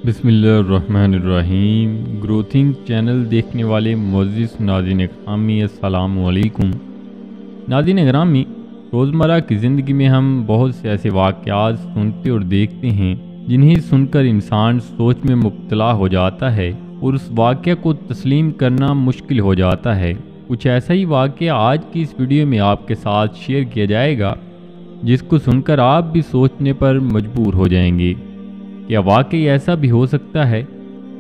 बिस्मिल्लाहिर्रहमानिर्रहीम। ग्रोथिंग चैनल देखने वाले मुअज़्ज़िज़ नाज़रीन ग्रामी, अस्सलामु अलैकुम। नाज़रीन ग्रामी, रोज़मर्रा की ज़िंदगी में हम बहुत से ऐसे वाक़यात सुनते और देखते हैं जिन्हें सुनकर इंसान सोच में मुब्तला हो जाता है और उस वाक़या को तस्लीम करना मुश्किल हो जाता है। कुछ ऐसा ही वाक़या आज की इस वीडियो में आपके साथ शेयर किया जाएगा, जिसको सुनकर आप भी सोचने पर मजबूर हो जाएंगे। क्या वाकई ऐसा भी हो सकता है?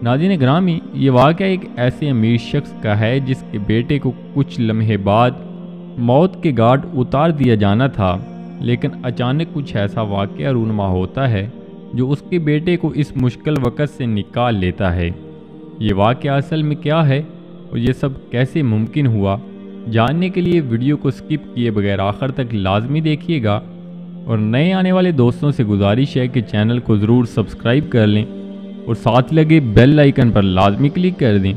नाज़रीन ग्रामी, ये वाक़या एक ऐसे अमीर शख्स का है जिसके बेटे को कुछ लम्हे बाद मौत के घाट उतार दिया जाना था, लेकिन अचानक कुछ ऐसा वाक़या रूनुमा होता है जो उसके बेटे को इस मुश्किल वक़्त से निकाल लेता है। ये वाक़या असल में क्या है और ये सब कैसे मुमकिन हुआ, जानने के लिए वीडियो को स्किप किए बगैर आखिर तक लाजमी देखिएगा। और नए आने वाले दोस्तों से गुजारिश है कि चैनल को ज़रूर सब्सक्राइब कर लें और साथ लगे बेल आइकन पर लाजमी क्लिक कर दें,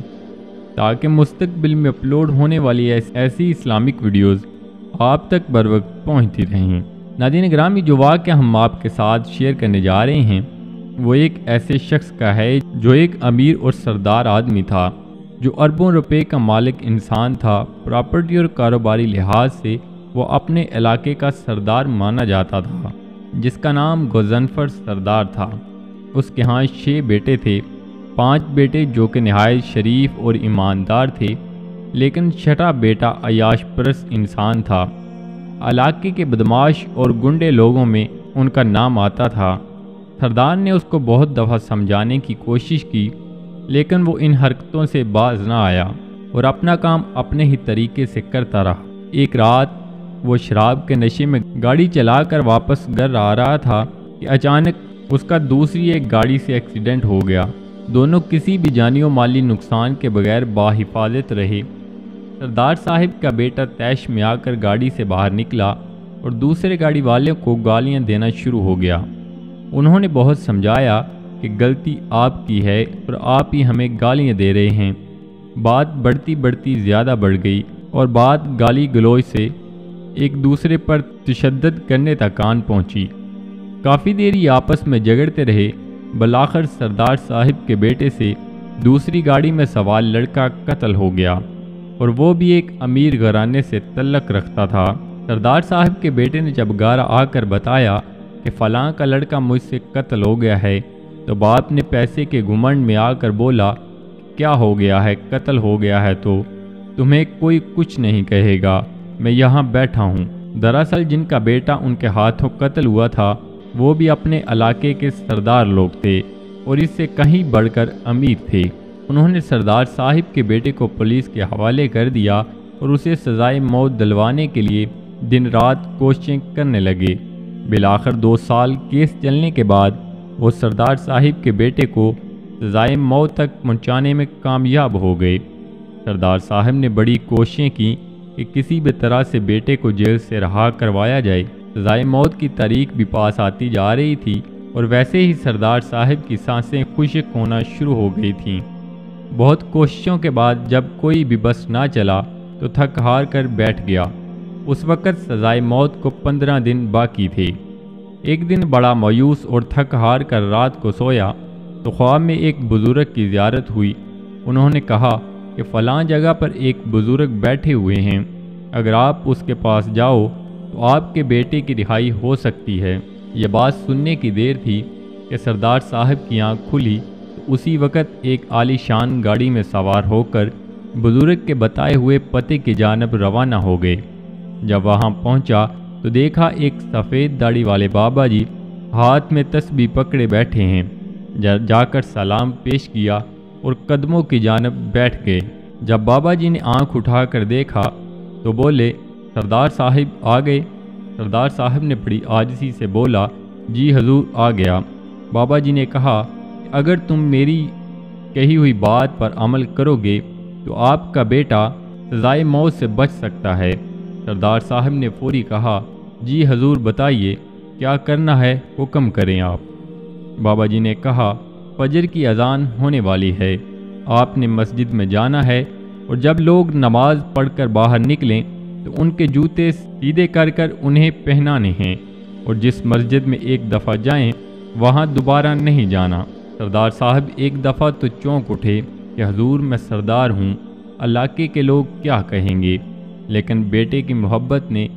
ताकि मुस्तकबिल में अपलोड होने वाली ऐसी इस्लामिक वीडियोस आप तक बर वक्त पहुँचती रहें। नाज़रीन ग्रामी, जो वाक़या हम आपके साथ शेयर करने जा रहे हैं वो एक ऐसे शख्स का है जो एक अमीर और सरदार आदमी था, जो अरबों रुपए का मालिक इंसान था। प्रॉपर्टी और कारोबारी लिहाज से वो अपने इलाके का सरदार माना जाता था, जिसका नाम गज़नफ़र सरदार था। उसके यहाँ 6 बेटे थे। 5 बेटे जो कि नहायत शरीफ और ईमानदार थे, लेकिन छठा बेटा अयाश परस्त इंसान था। इलाके के बदमाश और गुंडे लोगों में उनका नाम आता था। सरदार ने उसको बहुत दफ़ा समझाने की कोशिश की, लेकिन वो इन हरकतों से बाज ना आया और अपना काम अपने ही तरीके से करता रहा। एक रात वो शराब के नशे में गाड़ी चलाकर वापस घर आ रहा था कि अचानक उसका दूसरी एक गाड़ी से एक्सीडेंट हो गया। दोनों किसी भी जानी और माली नुकसान के बगैर बाहिफाजत रहे। सरदार साहिब का बेटा तैश में आकर गाड़ी से बाहर निकला और दूसरे गाड़ी वाले को गालियां देना शुरू हो गया। उन्होंने बहुत समझाया कि गलती आपकी है और आप ही हमें गालियां दे रहे हैं। बात बढ़ती बढ़ती ज़्यादा बढ़ गई और बात गाली गलौज से एक दूसरे पर तशद्दुद करने तक आन पहुंची। काफ़ी देर ही आपस में झगड़ते रहे। बलाखिर सरदार साहिब के बेटे से दूसरी गाड़ी में सवार लड़का कत्ल हो गया, और वो भी एक अमीर घराने से तल्लक रखता था। सरदार साहिब के बेटे ने जब घर आकर बताया कि फ़लाँ का लड़का मुझसे कत्ल हो गया है, तो बाप ने पैसे के घुमंड में आकर बोला, क्या हो गया है? कत्ल हो गया है तो तुम्हें कोई कुछ नहीं कहेगा, मैं यहाँ बैठा हूँ। दरअसल जिनका बेटा उनके हाथों कत्ल हुआ था वो भी अपने इलाके के सरदार लोग थे और इससे कहीं बढ़कर अमीर थे। उन्होंने सरदार साहिब के बेटे को पुलिस के हवाले कर दिया और उसे सजाए मौत दिलवाने के लिए दिन रात कोशिशें करने लगे। बिलाखिर 2 साल केस चलने के बाद वो सरदार साहिब के बेटे को सजाए मौत तक पहुँचाने में कामयाब हो गए। सरदार साहिब ने बड़ी कोशिशें की कि किसी भी तरह से बेटे को जेल से रहा करवाया जाए। सजाए मौत की तारीख भी पास आती जा रही थी और वैसे ही सरदार साहिब की सांसें खुश्क होना शुरू हो गई थीं। बहुत कोशिशों के बाद जब कोई भी बस ना चला तो थक हार कर बैठ गया। उस वक़्त सजाए मौत को 15 दिन बाकी थे। एक दिन बड़ा मायूस और थक हार कर रात को सोया तो ख्वाब में एक बुज़ुर्ग की ज़ियारत हुई। उन्होंने कहा कि फ़लाँ जगह पर एक बुज़ुर्ग बैठे हुए हैं, अगर आप उसके पास जाओ तो आपके बेटे की रिहाई हो सकती है। यह बात सुनने की देर थी कि सरदार साहिब की आँख खुली तो उसी वक़्त एक आलीशान गाड़ी में सवार होकर बुज़ुर्ग के बताए हुए पते की जानब रवाना हो गए। जब वहाँ पहुँचा तो देखा एक सफ़ेद दाढ़ी वाले बाबा जी हाथ में तस्बीह पकड़े बैठे हैं। जाकर सलाम पेश किया और कदमों की जानब बैठ गए। जब बाबा जी ने आंख उठाकर देखा तो बोले, सरदार साहिब आ गए? सरदार साहिब ने बड़ी आजिज़ी से बोला, जी हजूर आ गया। बाबा जी ने कहा, अगर तुम मेरी कही हुई बात पर अमल करोगे तो आपका बेटा सजाए मौत से बच सकता है। सरदार साहिब ने फौरी कहा, जी हजूर बताइए क्या करना है, हुक्म करें आप। बाबा जी ने कहा, फजर की अजान होने वाली है, आपने मस्जिद में जाना है और जब लोग नमाज पढ़कर बाहर निकलें तो उनके जूते सीधे कर कर उन्हें पहनाने हैं और जिस मस्जिद में एक दफ़ा जाएं वहाँ दोबारा नहीं जाना। سردار صاحب ایک دفعہ تو چونک اٹھے کہ حضور میں سردار ہوں، علاقے کے لوگ کیا کہیں گے، لیکن بیٹے کی محبت نے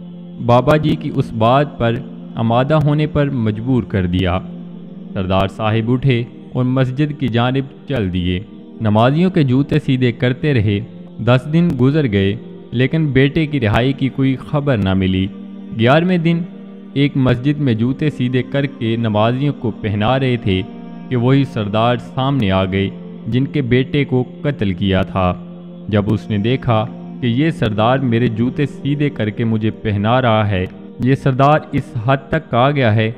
بابا جی کی اس بات پر آمادہ ہونے پر مجبور کر دیا۔ سردار صاحب اٹھے اور مسجد کی جانب چل دیے۔ نمازیوں کے جوتے سیدھے کرتے رہے۔ 10 دن گزر گئے لیکن بیٹے کی رہائی کی کوئی خبر نہ ملی۔ 11ویں دن ایک مسجد میں جوتے سیدھے کر کے نمازیوں کو پہنا رہے تھے کہ وہی سردار سامنے آ گئے جن کے بیٹے کو قتل کیا تھا۔ جب اس نے دیکھا کہ یہ سردار میرے جوتے سیدھے کر کے مجھے پہنا رہا ہے، یہ سردار اس حد تک آ گیا ہے،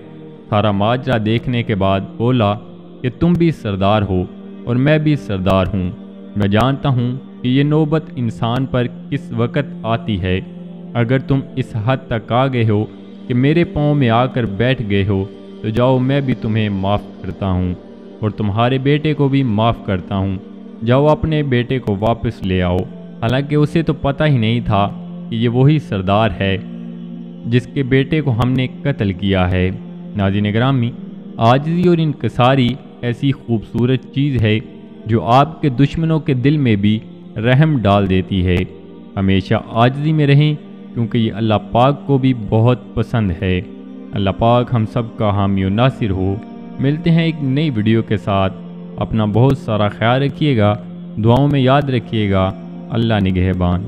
سارا ماجرا دیکھنے کے بعد بولا کہ تم بھی سردار ہو اور میں بھی سردار ہوں۔ میں جانتا ہوں کہ یہ نوبت انسان پر کس وقت آتی ہے۔ اگر تم اس حد تک آ گئے ہو کہ میرے پاؤں میں آ کر بیٹھ گئے ہو تو جاؤ، میں بھی تمہیں معاف کرتا ہوں اور تمہارے بیٹے کو بھی معاف کرتا ہوں۔ جاؤ اپنے بیٹے کو واپس لے آؤ۔ حالانکہ اسے تو پتہ ہی نہیں تھا کہ یہ وہی سردار ہے جس کے بیٹے کو ہم نے قتل کیا ہے۔ ناظرین گرامی، عاجزی اور انکساری ایسی خوبصورت چیز ہے جو آپ کے دشمنوں کے دل میں بھی رحم ڈال دیتی ہے۔ ہمیشہ عاجزی میں رہیں کیونکہ یہ اللہ پاک کو بھی بہت پسند ہے۔ اللہ پاک ہم سب کا حامی و ناصر ہو۔ ملتے ہیں ایک نئی ویڈیو کے ساتھ۔ اپنا بہت سارا خیال رکھیے گا، دعاؤں میں یاد رکھیے گا۔ اللہ نگہبان۔